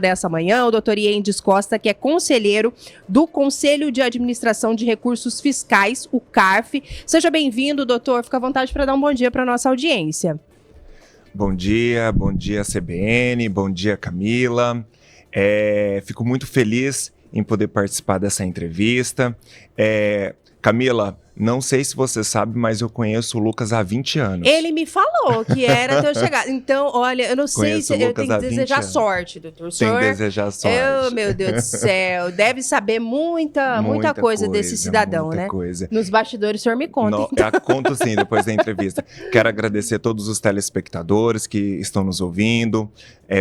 Nessa manhã, o doutor Iendes Costa, que é conselheiro do Conselho de Administração de Recursos Fiscais, o CARF. Seja bem-vindo, doutor. Fica à vontade para dar um bom dia para a nossa audiência. Bom dia CBN, bom dia Camila. Fico muito feliz em poder participar dessa entrevista. Camila, não sei se você sabe, mas eu conheço o Lucas há 20 anos. Ele me falou que era até eu chegar. Então, olha, eu não sei se eu tenho que desejar sorte, doutor. Tem que desejar sorte. Oh, meu Deus do céu. Deve saber muita coisa desse cidadão, né? Coisa. Nos bastidores, o senhor me conta. Então. Conto sim, depois da entrevista. Quero agradecer a todos os telespectadores que estão nos ouvindo,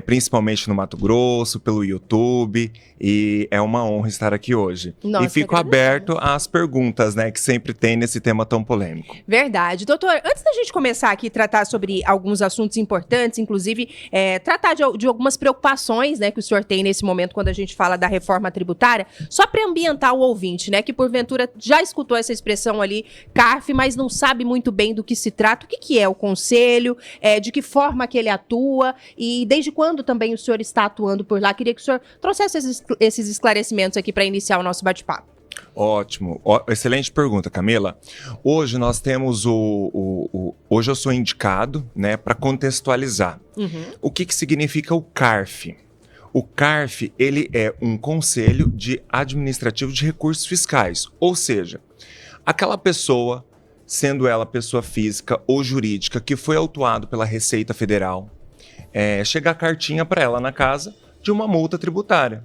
principalmente no Mato Grosso, pelo YouTube. E é uma honra estar aqui hoje. Nossa, e fico aberto às perguntas, né, que sempre tem nesse tema tão polêmico. Verdade. Doutor, antes da gente começar aqui a tratar sobre alguns assuntos importantes, inclusive tratar de algumas preocupações, né, que o senhor tem nesse momento quando a gente fala da reforma tributária, só para ambientar o ouvinte, né, que porventura já escutou essa expressão ali, CARF, mas não sabe muito bem do que se trata, o que é o Conselho, de que forma que ele atua e desde quando também o senhor está atuando por lá. Queria que o senhor trouxesse esses esclarecimentos aqui para iniciar o nosso bate-papo. Ótimo, excelente pergunta, Camila. Hoje nós temos hoje eu sou indicado, né, para contextualizar. O que significa o CARF? O CARF, ele é um conselho administrativo de recursos fiscais, ou seja, aquela pessoa, sendo ela pessoa física ou jurídica, que foi autuado pela Receita Federal, chega a cartinha para ela na casa de uma multa tributária.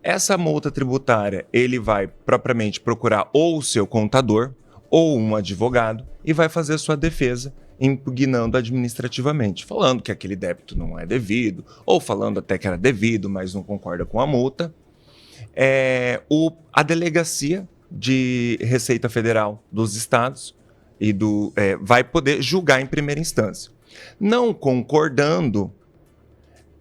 Essa multa tributária, ele vai propriamente procurar ou o seu contador ou um advogado e vai fazer sua defesa impugnando administrativamente, falando que aquele débito não é devido ou falando até que era devido, mas não concorda com a multa. A delegacia de Receita Federal dos estados vai poder julgar em primeira instância. Não concordando,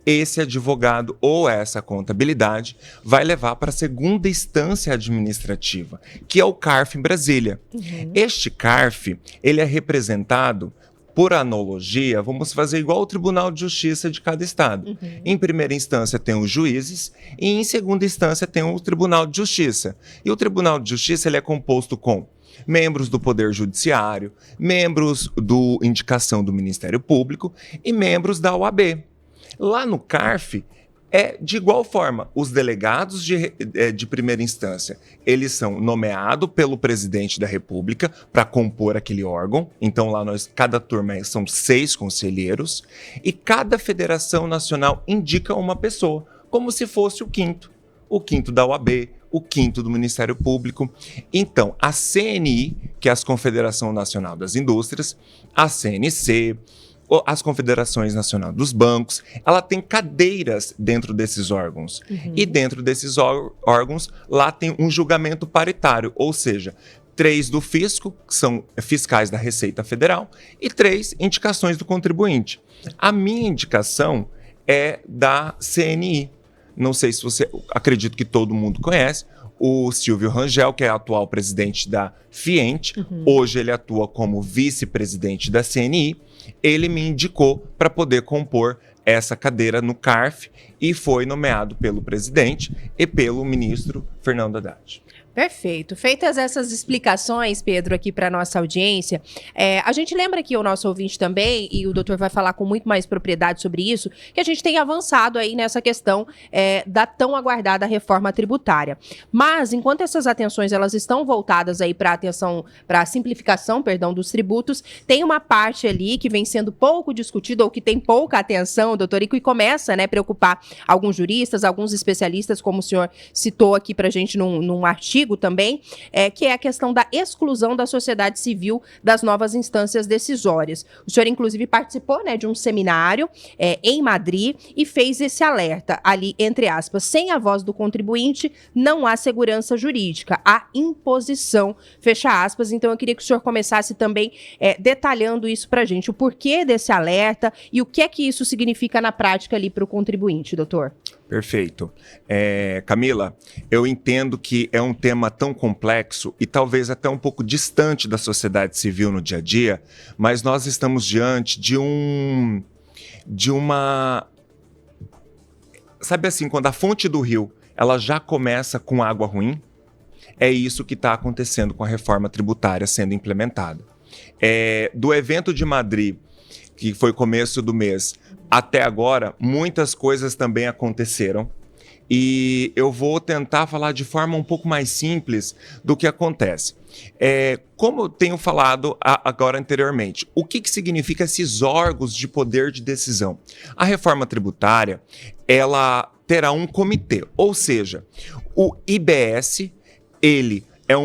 esse advogado ou essa contabilidade vai levar para a segunda instância administrativa, que é o CARF em Brasília. Este CARF, ele é representado, por analogia, vamos fazer igual o Tribunal de Justiça de cada estado. Em primeira instância tem os juízes e em segunda instância tem o Tribunal de Justiça. E o Tribunal de Justiça ele é composto com membros do Poder Judiciário, membros do indicação do Ministério Público e membros da OAB. Lá no CARF, de igual forma, os delegados de primeira instância, eles são nomeados pelo presidente da República para compor aquele órgão. Então lá cada turma são 6 conselheiros e cada federação nacional indica uma pessoa, como se fosse o quinto da OAB, o quinto do Ministério Público. Então, a CNI, que é a Confederação Nacional das Indústrias, a CNC, as Confederações Nacionais dos Bancos, ela tem cadeiras dentro desses órgãos. E dentro desses órgãos, lá tem um julgamento paritário, ou seja, 3 do fisco, que são fiscais da Receita Federal, e 3 indicações do contribuinte. A minha indicação é da CNI. Não sei se você, acredito que todo mundo conhece, o Silvio Rangel, que é atual presidente da Fiente, hoje ele atua como vice-presidente da CNI, ele me indicou para poder compor essa cadeira no CARF e foi nomeado pelo presidente e pelo ministro Fernando Haddad. Perfeito. Feitas essas explicações, Pedro, aqui para nossa audiência, a gente lembra que o nosso ouvinte também, e o doutor vai falar com muito mais propriedade sobre isso, que a gente tem avançado aí nessa questão da tão aguardada reforma tributária. Mas, enquanto essas atenções elas estão voltadas aí para a simplificação, dos tributos, tem uma parte ali que vem sendo pouco discutida ou que tem pouca atenção, doutor, e que começa, né, a preocupar alguns juristas, alguns especialistas, como o senhor citou aqui para a gente num artigo também, que é a questão da exclusão da sociedade civil das novas instâncias decisórias. O senhor, inclusive, participou, né, de um seminário em Madrid e fez esse alerta ali, entre aspas, sem a voz do contribuinte, não há segurança jurídica, há imposição, fecha aspas. Então, eu queria que o senhor começasse também detalhando isso para a gente, o porquê desse alerta e o que é que isso significa na prática ali para o contribuinte, doutor. Perfeito. Camila, eu entendo que é um tema tão complexo e talvez até um pouco distante da sociedade civil no dia a dia, mas nós estamos diante de uma sabe assim, quando a fonte do rio ela já começa com água ruim, é isso que está acontecendo com a reforma tributária sendo implementada. Do evento de Madrid, que foi começo do mês, até agora, muitas coisas também aconteceram. E eu vou tentar falar de forma um pouco mais simples do que acontece. Como eu tenho falado agora anteriormente, o que significa esses órgãos de poder de decisão? A reforma tributária, ela terá um comitê, ou seja, o IBS, ele é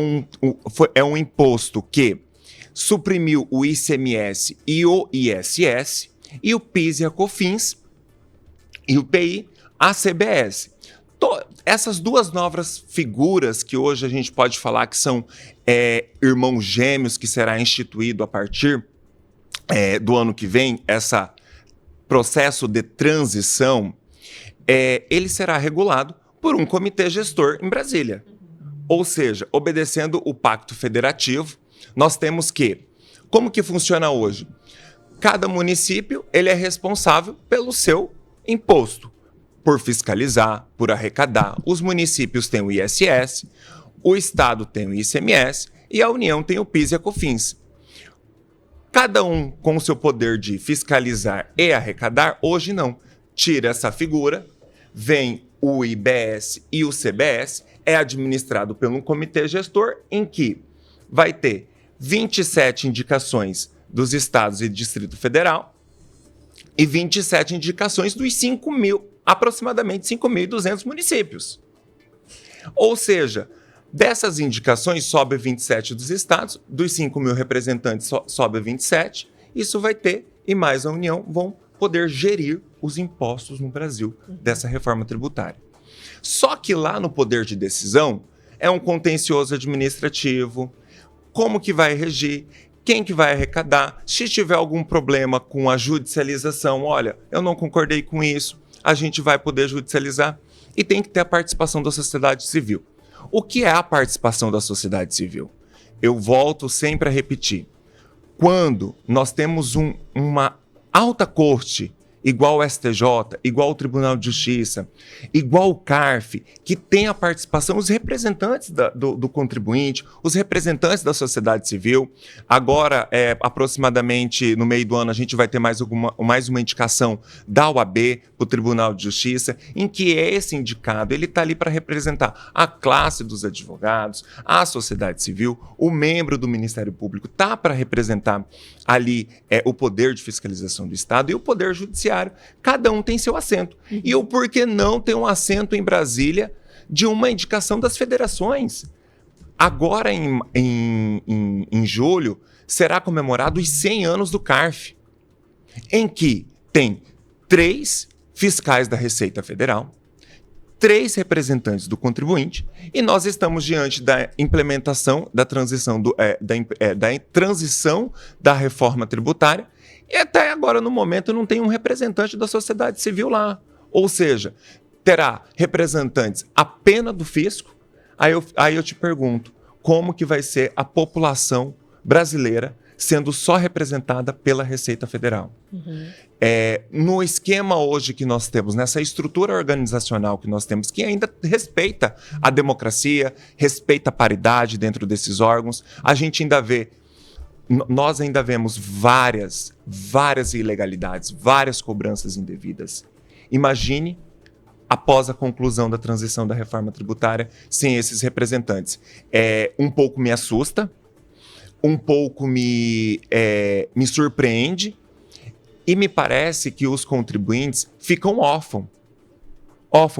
um imposto que suprimiu o ICMS e o ISS, e o PIS e a COFINS, e o PI, a CBS. Essas duas novas figuras que hoje a gente pode falar que são irmãos gêmeos, que será instituído a partir do ano que vem, esse processo de transição, ele será regulado por um comitê gestor em Brasília. Ou seja, obedecendo o Pacto Federativo, nós temos como que funciona hoje? Cada município ele é responsável pelo seu imposto, por fiscalizar, por arrecadar. Os municípios têm o ISS, o Estado tem o ICMS e a União tem o PIS e a COFINS. Cada um com o seu poder de fiscalizar e arrecadar, hoje não. Tira essa figura, vem o IBS e o CBS, é administrado por um comitê gestor em que vai ter 27 indicações dos estados e Distrito Federal e 27 indicações dos aproximadamente 5.200 municípios. Ou seja, dessas indicações sobe 27 dos estados, dos 5.000 representantes sobe 27, isso vai ter, e mais a União vão poder gerir os impostos no Brasil dessa reforma tributária. Só que lá no poder de decisão é um contencioso administrativo, como que vai regir, quem que vai arrecadar, se tiver algum problema com a judicialização, olha, eu não concordei com isso, a gente vai poder judicializar e tem que ter a participação da sociedade civil. O que é a participação da sociedade civil? Eu volto sempre a repetir. Quando nós temos uma alta corte, igual o STJ, igual o Tribunal de Justiça, igual o CARF, que tem a participação, os representantes do contribuinte, os representantes da sociedade civil. Agora, aproximadamente no meio do ano, a gente vai ter mais uma indicação da OAB para o Tribunal de Justiça, em que esse indicado ele está ali para representar a classe dos advogados, a sociedade civil, o membro do Ministério Público está para representar ali o poder de fiscalização do Estado e o poder judiciário. Cada um tem seu assento. E o porquê não ter um assento em Brasília de uma indicação das federações? Agora, em julho, será comemorado os 100 anos do CARF, em que tem 3 fiscais da Receita Federal, 3 representantes do contribuinte, e nós estamos diante da implementação da transição da transição da reforma tributária, e até agora, no momento, não tem um representante da sociedade civil lá. Ou seja, terá representantes apenas do fisco. Aí eu te pergunto, como que vai ser a população brasileira sendo só representada pela Receita Federal? No esquema hoje que nós temos, nessa estrutura organizacional que nós temos, que ainda respeita a democracia, respeita a paridade dentro desses órgãos, nós ainda vemos várias ilegalidades, várias cobranças indevidas. Imagine após a conclusão da transição da reforma tributária sem esses representantes. Um pouco me assusta, um pouco me surpreende e me parece que os contribuintes ficam órfãos,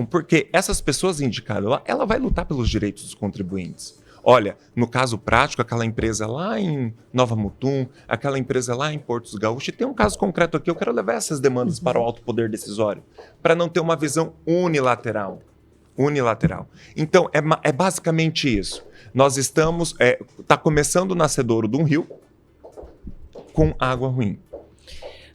porque essas pessoas indicadas lá, ela vai lutar pelos direitos dos contribuintes. Olha, no caso prático, aquela empresa lá em Nova Mutum, aquela empresa lá em Portos Gaúchos, tem um caso concreto aqui, eu quero levar essas demandas para o alto poder decisório, para não ter uma visão unilateral. Então, é basicamente isso. Nós está começando o nascedouro de um rio com água ruim.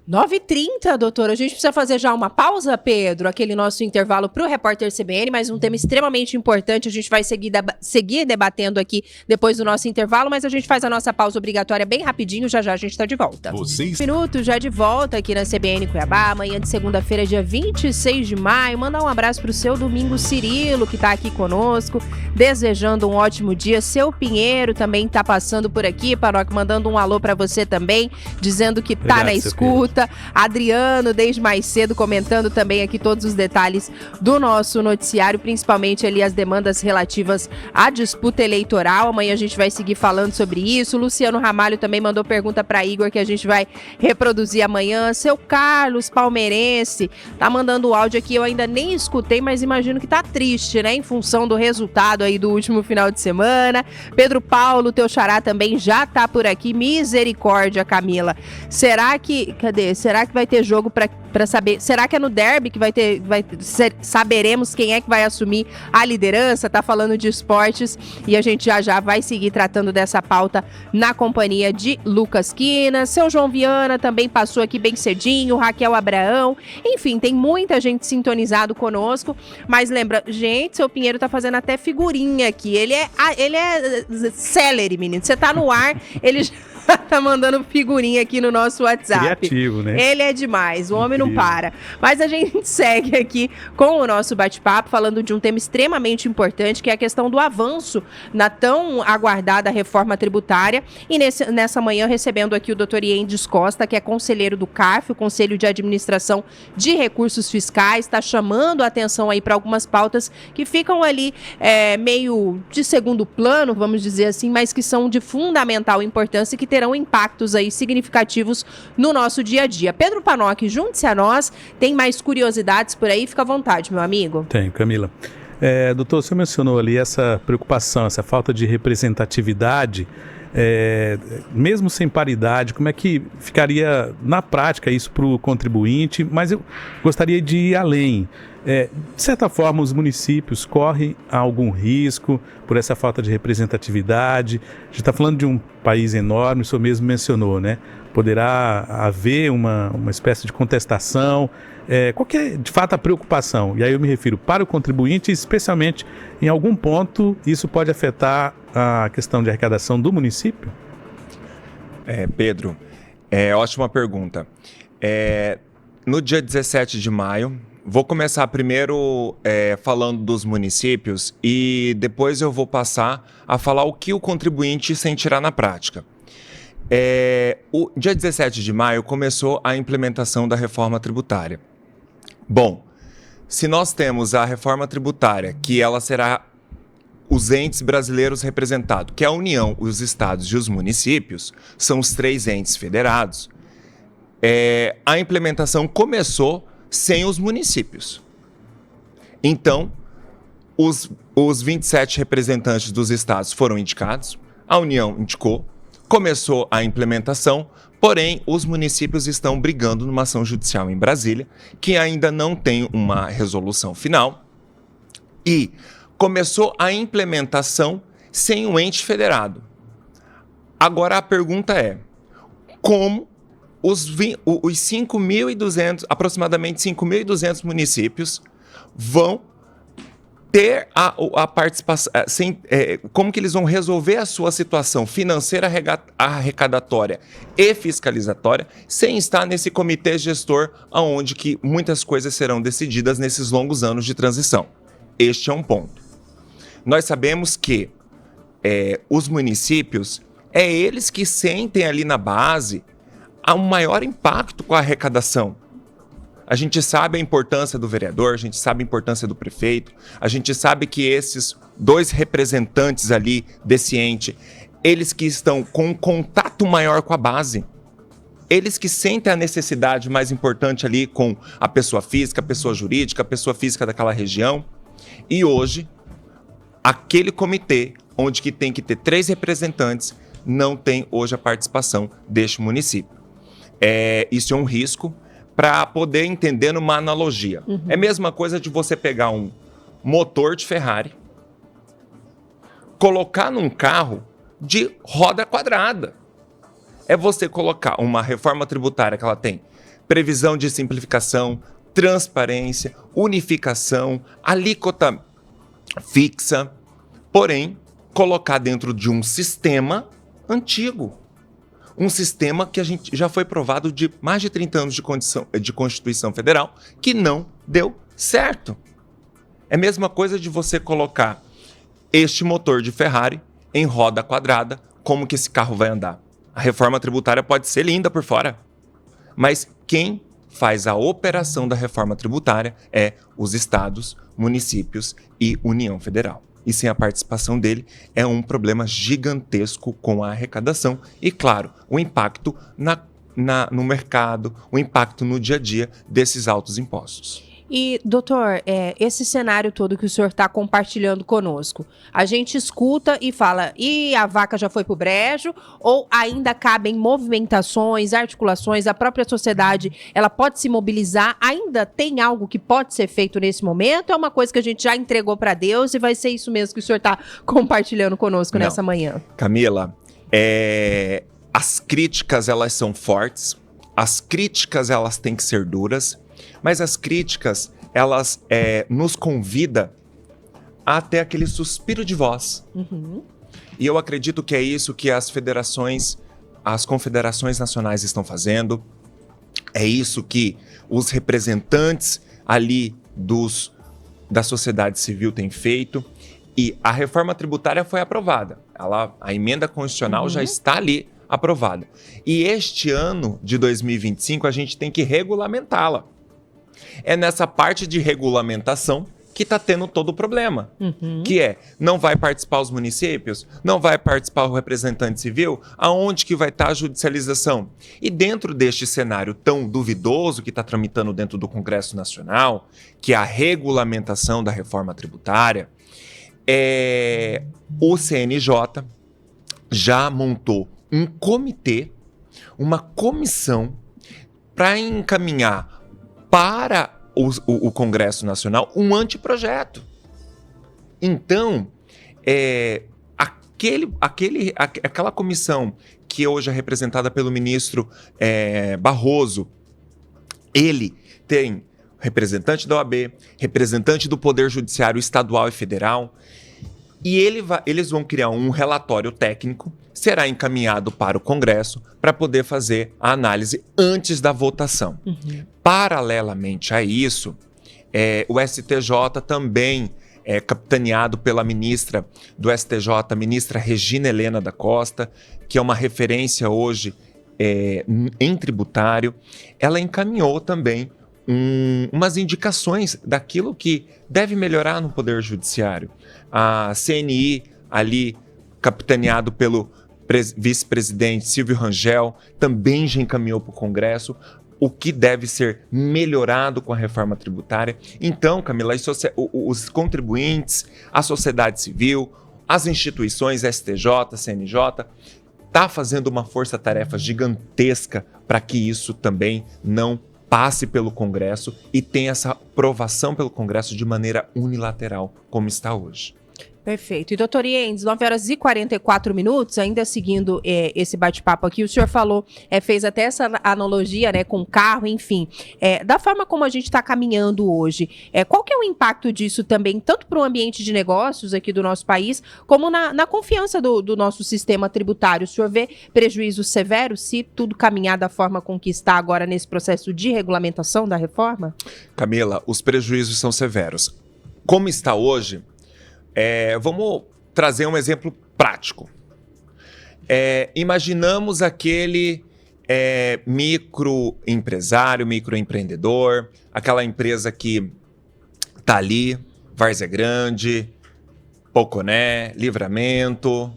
9h30, doutora. A gente precisa fazer já uma pausa, Pedro, aquele nosso intervalo para o repórter CBN, mas um tema extremamente importante. A gente vai seguir debatendo aqui depois do nosso intervalo, mas a gente faz a nossa pausa obrigatória bem rapidinho. Já já a gente está de volta. Minutos já de volta aqui na CBN Cuiabá, amanhã de segunda-feira, dia 26 de maio. Mandar um abraço para o seu Domingo Cirilo, que está aqui conosco, desejando um ótimo dia. Seu Pinheiro também está passando por aqui, Paróquia, mandando um alô para você também, dizendo que está na escuta. Adriano, desde mais cedo, comentando também aqui todos os detalhes do nosso noticiário, principalmente ali as demandas relativas à disputa eleitoral. Amanhã a gente vai seguir falando sobre isso. Luciano Ramalho também mandou pergunta para Igor, que a gente vai reproduzir amanhã. Seu Carlos, palmeirense, tá mandando o áudio aqui, eu ainda nem escutei, mas imagino que tá triste, né, em função do resultado aí do último final de semana. Pedro Paulo, teu xará, também já tá por aqui. Misericórdia, Camila. Será que vai ter jogo para saber? Será que é no derby que saberemos quem é que vai assumir a liderança? Tá falando de esportes e a gente já vai seguir tratando dessa pauta na companhia de Lucas Quina. Seu João Viana também passou aqui bem cedinho, Raquel Abraão, enfim, tem muita gente sintonizado conosco, mas lembra, gente, seu Pinheiro tá fazendo até figurinha aqui, ele é celery, menino, você tá no ar, ele tá mandando figurinha aqui no nosso WhatsApp. Criativo, né? Ele é demais, o homem não para. Mas a gente segue aqui com o nosso bate-papo, falando de um tema extremamente importante, que é a questão do avanço na tão aguardada reforma tributária. E nessa manhã, recebendo aqui o doutor Iendes Costa, que é conselheiro do CARF, o Conselho de Administração de Recursos Fiscais, está chamando a atenção aí para algumas pautas que ficam ali meio de segundo plano, vamos dizer assim, mas que são de fundamental importância e que terão impactos aí significativos no nosso dia a dia. Pedro Panock, junte-se a nós, tem mais curiosidades por aí, fica à vontade, meu amigo. Tenho, Camila. Doutor, o senhor mencionou ali essa preocupação, essa falta de representatividade, mesmo sem paridade, como é que ficaria na prática isso para o contribuinte? Mas eu gostaria de ir além. De certa forma, os municípios correm algum risco por essa falta de representatividade? A gente está falando de um país enorme, o senhor mesmo mencionou, né? Poderá haver uma espécie de contestação. Qual que é, de fato, a preocupação? E aí eu me refiro para o contribuinte, especialmente em algum ponto, isso pode afetar a questão de arrecadação do município? Pedro, ótima pergunta. No dia 17 de maio, vou começar primeiro falando dos municípios e depois eu vou passar a falar o que o contribuinte sentirá na prática. O dia 17 de maio começou a implementação da reforma tributária. Bom, se nós temos a reforma tributária, que ela será os entes brasileiros representados, que é a União, os estados e os municípios, são os 3 entes federados, a implementação começou sem os municípios. Então, os 27 representantes dos estados foram indicados, a União indicou, começou a implementação, porém, os municípios estão brigando numa ação judicial em Brasília, que ainda não tem uma resolução final, e começou a implementação sem um ente federado. Agora a pergunta é, como os 5.200, aproximadamente 5.200 municípios vão ter a participação, como que eles vão resolver a sua situação financeira, arrecadatória e fiscalizatória sem estar nesse comitê gestor onde que muitas coisas serão decididas nesses longos anos de transição. Este é um ponto. Nós sabemos que os municípios, eles que sentem ali na base há um maior impacto com a arrecadação. A gente sabe a importância do vereador, a gente sabe a importância do prefeito, a gente sabe que esses 2 representantes ali desse ente, eles que estão com um contato maior com a base, eles que sentem a necessidade mais importante ali com a pessoa física, a pessoa jurídica, a pessoa física daquela região. E hoje, aquele comitê, onde que tem que ter 3 representantes, não tem hoje a participação deste município. Isso é um risco para poder entender numa analogia. Uhum. É a mesma coisa de você pegar um motor de Ferrari, colocar num carro de roda quadrada. É você colocar uma reforma tributária que ela tem previsão de simplificação, transparência, unificação, alíquota fixa, porém, colocar dentro de um sistema antigo. Um sistema que a gente já foi provado de mais de 30 anos de Constituição Federal, que não deu certo. É a mesma coisa de você colocar este motor de Ferrari em roda quadrada, como que esse carro vai andar? A reforma tributária pode ser linda por fora, mas quem faz a operação da reforma tributária é os estados, municípios e União Federal. E sem a participação dele, é um problema gigantesco com a arrecadação e, claro, o impacto no mercado, o impacto no dia a dia desses altos impostos. E, doutor, esse cenário todo que o senhor está compartilhando conosco, a gente escuta e fala, e a vaca já foi pro brejo? Ou ainda cabem movimentações, articulações, a própria sociedade, ela pode se mobilizar? Ainda tem algo que pode ser feito nesse momento? É uma coisa que a gente já entregou para Deus e vai ser isso mesmo que o senhor está compartilhando conosco nessa manhã? Camila, as críticas, elas são fortes, as críticas, elas têm que ser duras, mas as críticas, elas nos convidam a ter aquele suspiro de voz. Uhum. E eu acredito que é isso que as confederações nacionais estão fazendo. É isso que os representantes ali da sociedade civil têm feito. E a reforma tributária foi aprovada. A emenda constitucional já está ali aprovada. E este ano de 2025 a gente tem que regulamentá-la. É nessa parte de regulamentação que está tendo todo o problema. Que não vai participar os municípios, não vai participar o representante civil, aonde que vai estar a judicialização? E dentro deste cenário tão duvidoso que está tramitando dentro do Congresso Nacional, que é a regulamentação da reforma tributária, o CNJ já montou um comitê, uma comissão para encaminhar para o Congresso Nacional um anteprojeto. Então, aquela comissão que hoje é representada pelo ministro Barroso, ele tem representante da OAB, representante do Poder Judiciário Estadual e Federal, e eles vão criar um relatório técnico, será encaminhado para o Congresso para poder fazer a análise antes da votação. Paralelamente a isso, o STJ também é capitaneado pela ministra do STJ, ministra Regina Helena da Costa, que é uma referência hoje em tributário. Ela encaminhou também umas indicações daquilo que deve melhorar no Poder Judiciário. A CNI, ali capitaneado pelo vice-presidente Silvio Rangel, também já encaminhou para o Congresso o que deve ser melhorado com a reforma tributária. Então, Camila, os contribuintes, a sociedade civil, as instituições, STJ, CNJ, está fazendo uma força-tarefa gigantesca para que isso também não passe pelo Congresso e tenha essa aprovação pelo Congresso de maneira unilateral, como está hoje. Perfeito. E, doutor Iendes, 9h44, ainda seguindo esse bate-papo aqui, o senhor falou, fez até essa analogia, né, com o carro, enfim. Da forma como a gente está caminhando hoje, qual que é o impacto disso também, tanto para o ambiente de negócios aqui do nosso país, como na confiança do nosso sistema tributário? O senhor vê prejuízos severos se tudo caminhar da forma com que está agora nesse processo de regulamentação da reforma? Camila, os prejuízos são severos. Como está hoje, vamos trazer um exemplo prático. Imaginamos aquele microempresário, microempreendedor, aquela empresa que está ali, Várzea Grande, Poconé, Livramento,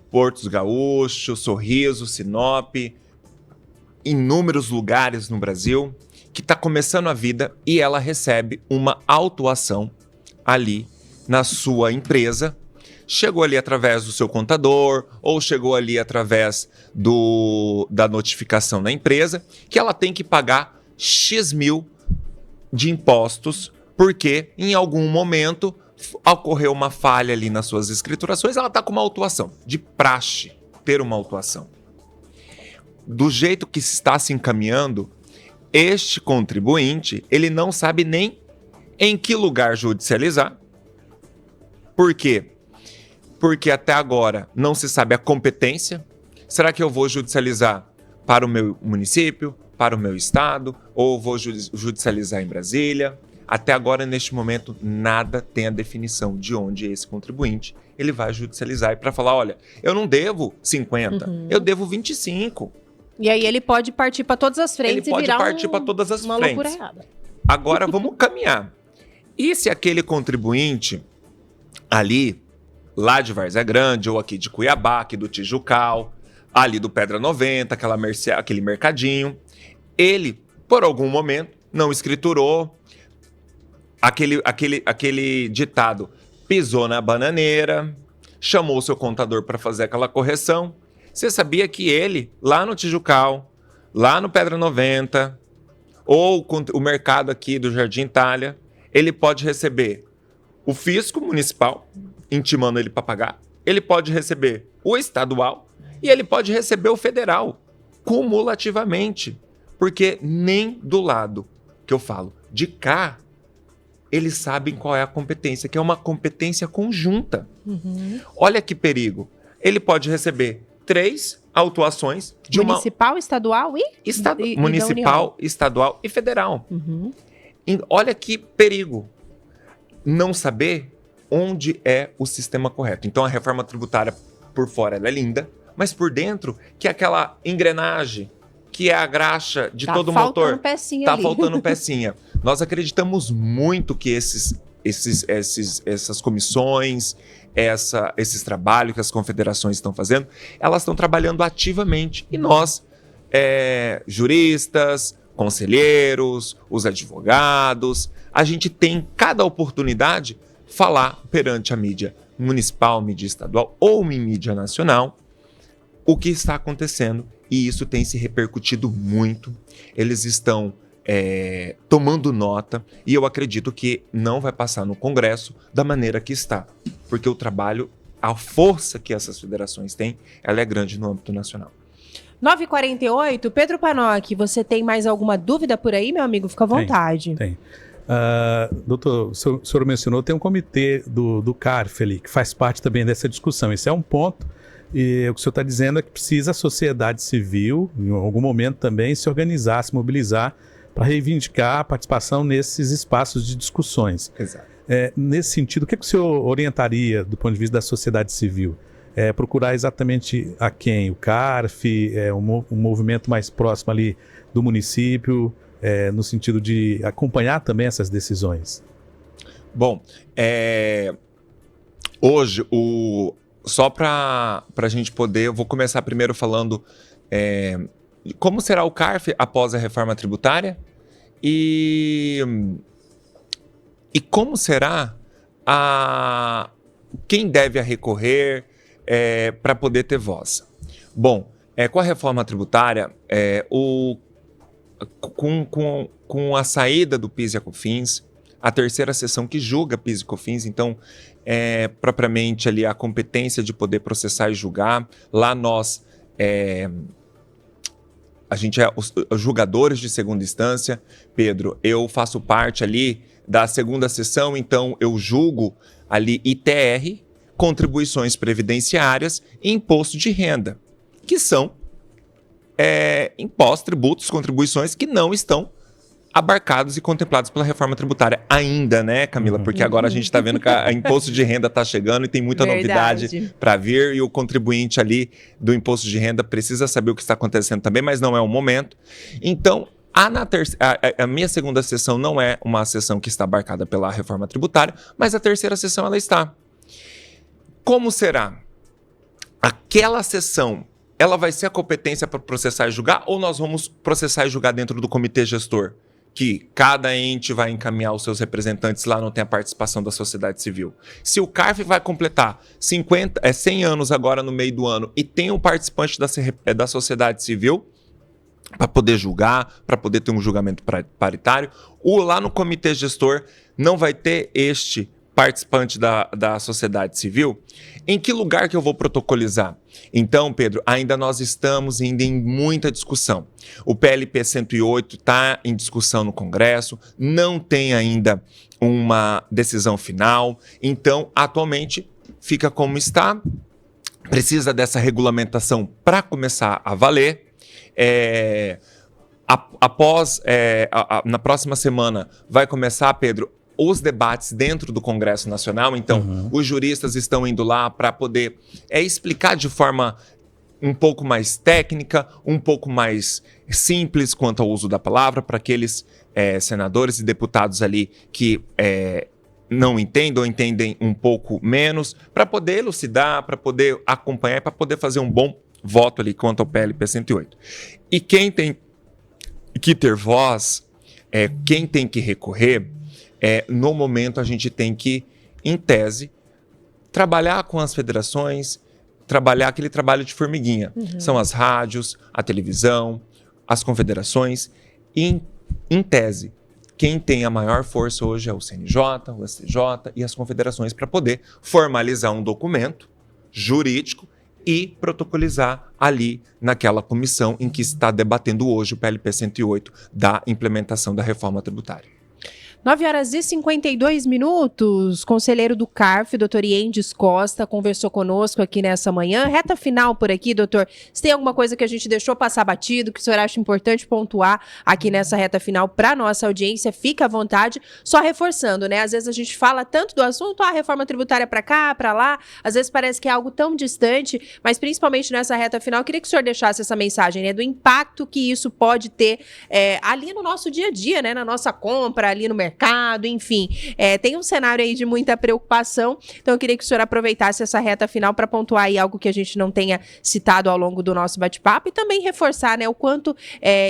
Portos Gaúchos, Sorriso, Sinop, inúmeros lugares no Brasil, que está começando a vida e ela recebe uma autuação ali na sua empresa, chegou ali através do seu contador ou chegou ali através da notificação da empresa que ela tem que pagar X mil de impostos porque em algum momento ocorreu uma falha ali nas suas escriturações, ela está com uma autuação, de praxe ter uma autuação. Do jeito que se está se encaminhando, este contribuinte, ele não sabe nem em que lugar judicializar. Por quê? Porque até agora não se sabe a competência. Será que eu vou judicializar para o meu município, para o meu estado, ou vou judicializar em Brasília? Até agora, neste momento, nada tem a definição de onde esse contribuinte ele vai judicializar. E para falar, olha, eu não devo 50, eu devo 25. E aí ele pode partir para todas as frentes Ele e virar pode partir para todas as uma frentes. loucura errada. Agora vamos caminhar. E se aquele contribuinte ali, lá de Várzea Grande, ou aqui de Cuiabá, aqui do Tijucal, ali do Pedra 90, aquele mercadinho, ele, por algum momento, não escriturou, aquele ditado pisou na bananeira, chamou o seu contador para fazer aquela correção. Você sabia que ele, lá no Tijucal, lá no Pedra 90, ou o mercado aqui do Jardim Itália, ele pode receber o fisco municipal, intimando ele para pagar, ele pode receber o estadual e ele pode receber o federal, cumulativamente. Porque nem do lado que eu falo de cá, eles sabem qual é a competência, que é uma competência conjunta. Olha que perigo. Ele pode receber 3 autuações de municipal, estadual e municipal, estadual e federal. E olha que perigo. Não saber onde é o sistema correto. Então a reforma tributária por fora ela é linda, mas por dentro, que é aquela engrenagem, que é a graxa de todo o motor. Tá faltando pecinha. Nós acreditamos muito que essas comissões, esses trabalhos que as confederações estão fazendo, elas estão trabalhando ativamente. E nós, juristas, conselheiros, os advogados, a gente tem cada oportunidade falar perante a mídia municipal, mídia estadual ou mídia nacional o que está acontecendo. E isso tem se repercutido muito. Eles estão tomando nota e eu acredito que não vai passar no Congresso da maneira que está. Porque o trabalho, a força que essas federações têm, ela é grande no âmbito nacional. 9h48, Pedro Panoc, você tem mais alguma dúvida por aí, meu amigo? Fica à vontade. Tem. Doutor, o senhor mencionou, tem um comitê do CARF ali, que faz parte também dessa discussão. Esse é um ponto. E o que o senhor está dizendo é que precisa a sociedade civil, em algum momento também, se organizar, se mobilizar para reivindicar a participação nesses espaços de discussões. Exato. Nesse sentido, o que o senhor orientaria do ponto de vista da sociedade civil? Procurar exatamente a quem? O CARF, um movimento mais próximo ali do município, no sentido de acompanhar também essas decisões? Bom, hoje só para a gente poder, eu vou começar primeiro falando como será o CARF após a reforma tributária e como será quem deve recorrer para poder ter voz. Bom, com a reforma tributária, com a saída do PIS e a COFINS, a terceira sessão que julga PIS e COFINS, então propriamente ali a competência de poder processar e julgar. Lá a gente é os julgadores de segunda instância. Pedro, eu faço parte ali da segunda sessão, então eu julgo ali ITR, contribuições previdenciárias e imposto de renda, que são impostos, tributos, contribuições que não estão abarcados e contemplados pela reforma tributária ainda, né, Camila? Porque agora a gente está vendo que o imposto de renda está chegando e tem muita novidade para vir, e o contribuinte ali do imposto de renda precisa saber o que está acontecendo também, mas não é o momento. Então, a minha segunda sessão não é uma sessão que está abarcada pela reforma tributária, mas a terceira sessão ela está. Como será? Aquela sessão, ela vai ser a competência para processar e julgar, ou nós vamos processar e julgar dentro do comitê gestor? Que cada ente vai encaminhar os seus representantes, lá não tem a participação da sociedade civil. Se o CARF vai completar 100 anos agora no meio do ano e tem um participante da sociedade civil para poder julgar, para poder ter um julgamento paritário, ou lá no comitê gestor não vai ter este participante da sociedade civil, em que lugar que eu vou protocolizar? Então, Pedro, ainda nós estamos indo em muita discussão. O PLP 108 está em discussão no Congresso, não tem ainda uma decisão final, então, atualmente, fica como está, precisa dessa regulamentação para começar a valer. Na próxima semana vai começar, Pedro, os debates dentro do Congresso Nacional. Então, os juristas estão indo lá para poder explicar de forma um pouco mais técnica, um pouco mais simples quanto ao uso da palavra, para aqueles senadores e deputados ali que não entendem ou entendem um pouco menos, para poder elucidar, para poder acompanhar, para poder fazer um bom voto ali quanto ao PLP 108. E quem tem que ter voz, quem tem que recorrer, no momento a gente tem que, em tese, trabalhar com as federações, trabalhar aquele trabalho de formiguinha. São as rádios, a televisão, as confederações. E, em tese, quem tem a maior força hoje é o CNJ, o STJ e as confederações para poder formalizar um documento jurídico e protocolizar ali naquela comissão em que está debatendo hoje o PLP 108 da implementação da reforma tributária. 9h52. Conselheiro do CARF, doutor Iendes Costa, conversou conosco aqui nessa manhã. Reta final por aqui, doutor. Se tem alguma coisa que a gente deixou passar batido, que o senhor acha importante pontuar aqui nessa reta final para nossa audiência, fica à vontade. Só reforçando, né? Às vezes a gente fala tanto do assunto, a reforma tributária para cá, para lá. Às vezes parece que é algo tão distante, mas principalmente nessa reta final, eu queria que o senhor deixasse essa mensagem, né? Do impacto que isso pode ter ali no nosso dia a dia, né? Na nossa compra, ali no mercado, enfim, tem um cenário aí de muita preocupação, então eu queria que o senhor aproveitasse essa reta final para pontuar aí algo que a gente não tenha citado ao longo do nosso bate-papo e também reforçar, né, o quanto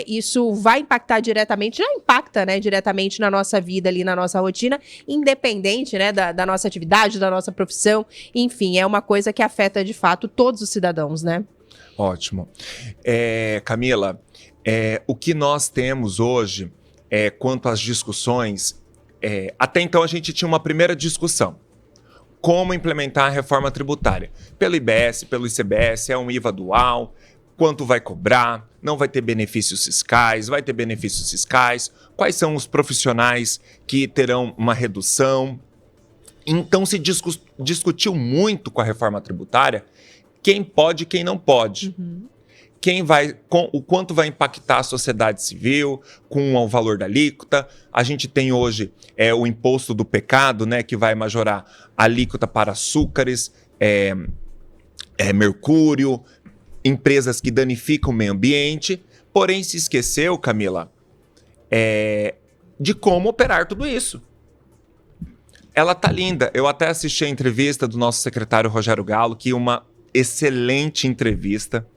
isso vai impactar diretamente, já impacta, né, diretamente na nossa vida ali, na nossa rotina, independente, né, da nossa atividade, da nossa profissão, enfim, é uma coisa que afeta de fato todos os cidadãos, né? Ótimo. Camila, o que nós temos hoje quanto às discussões, até então a gente tinha uma primeira discussão. Como implementar a reforma tributária? Pelo IBS, pelo ICBS, é um IVA dual, quanto vai cobrar, não vai ter benefícios fiscais, vai ter benefícios fiscais, quais são os profissionais que terão uma redução. Então se discutiu muito com a reforma tributária quem pode e quem não pode. O quanto vai impactar a sociedade civil com o valor da alíquota. A gente tem hoje o imposto do pecado, né, que vai majorar a alíquota para açúcares, mercúrio, empresas que danificam o meio ambiente. Porém, se esqueceu, Camila, de como operar tudo isso. Ela tá linda. Eu até assisti a entrevista do nosso secretário Rogério Gallo, que é uma excelente entrevista.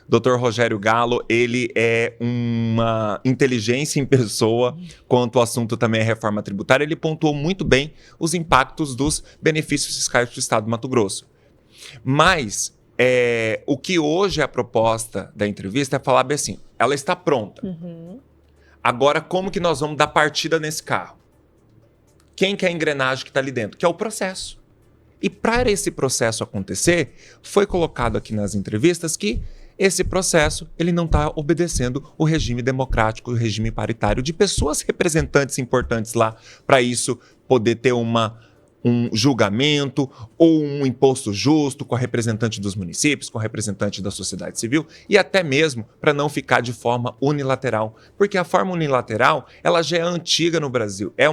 Dr. Rogério Gallo, ele é uma inteligência em pessoa quanto ao assunto também é reforma tributária. Ele pontuou muito bem os impactos dos benefícios fiscais para o Estado do Mato Grosso. Mas o que hoje é a proposta da entrevista é falar bem assim, ela está pronta. Agora, como que nós vamos dar partida nesse carro? Quem que é a engrenagem que está ali dentro? Que é o processo. E para esse processo acontecer, foi colocado aqui nas entrevistas que esse processo ele não está obedecendo o regime democrático, o regime paritário de pessoas representantes importantes lá para isso poder ter um julgamento ou um imposto justo com a representante dos municípios, com a representante da sociedade civil e até mesmo para não ficar de forma unilateral. Porque a forma unilateral ela já é antiga no Brasil. É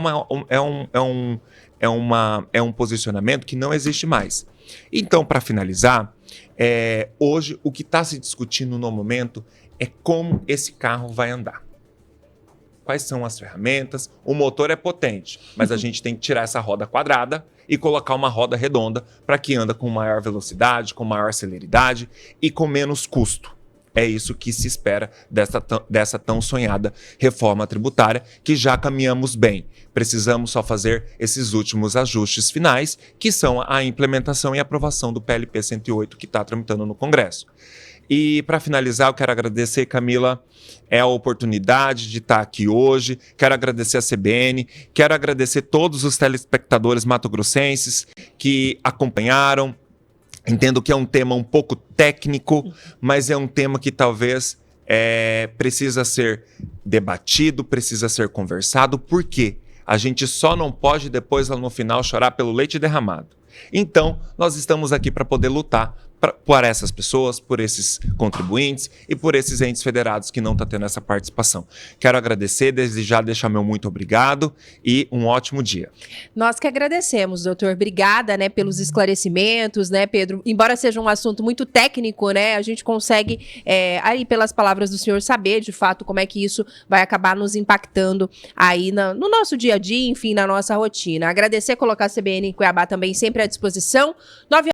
um posicionamento que não existe mais. Então, para finalizar, hoje o que está se discutindo no momento é como esse carro vai andar. Quais são as ferramentas? O motor é potente, mas a gente tem que tirar essa roda quadrada e colocar uma roda redonda para que anda com maior velocidade, com maior celeridade e com menos custo. É isso que se espera dessa tão sonhada reforma tributária, que já caminhamos bem. Precisamos só fazer esses últimos ajustes finais, que são a implementação e aprovação do PLP 108, que está tramitando no Congresso. E para finalizar, eu quero agradecer, Camila, a oportunidade de estar aqui hoje. Quero agradecer a CBN, quero agradecer todos os telespectadores mato-grossenses que acompanharam. Entendo que é um tema um pouco técnico, mas é um tema que talvez precisa ser debatido, precisa ser conversado. Por quê? A gente só não pode depois, lá no final, chorar pelo leite derramado. Então, nós estamos aqui para poder lutar por essas pessoas, por esses contribuintes e por esses entes federados que não estão tendo essa participação. Quero agradecer, desde já deixar meu muito obrigado e um ótimo dia. Nós que agradecemos, doutor. Obrigada, né, pelos esclarecimentos, né, Pedro? Embora seja um assunto muito técnico, né, a gente consegue, aí pelas palavras do senhor, saber de fato como é que isso vai acabar nos impactando aí no nosso dia a dia, enfim, na nossa rotina. Agradecer, colocar a CBN em Cuiabá também sempre à disposição.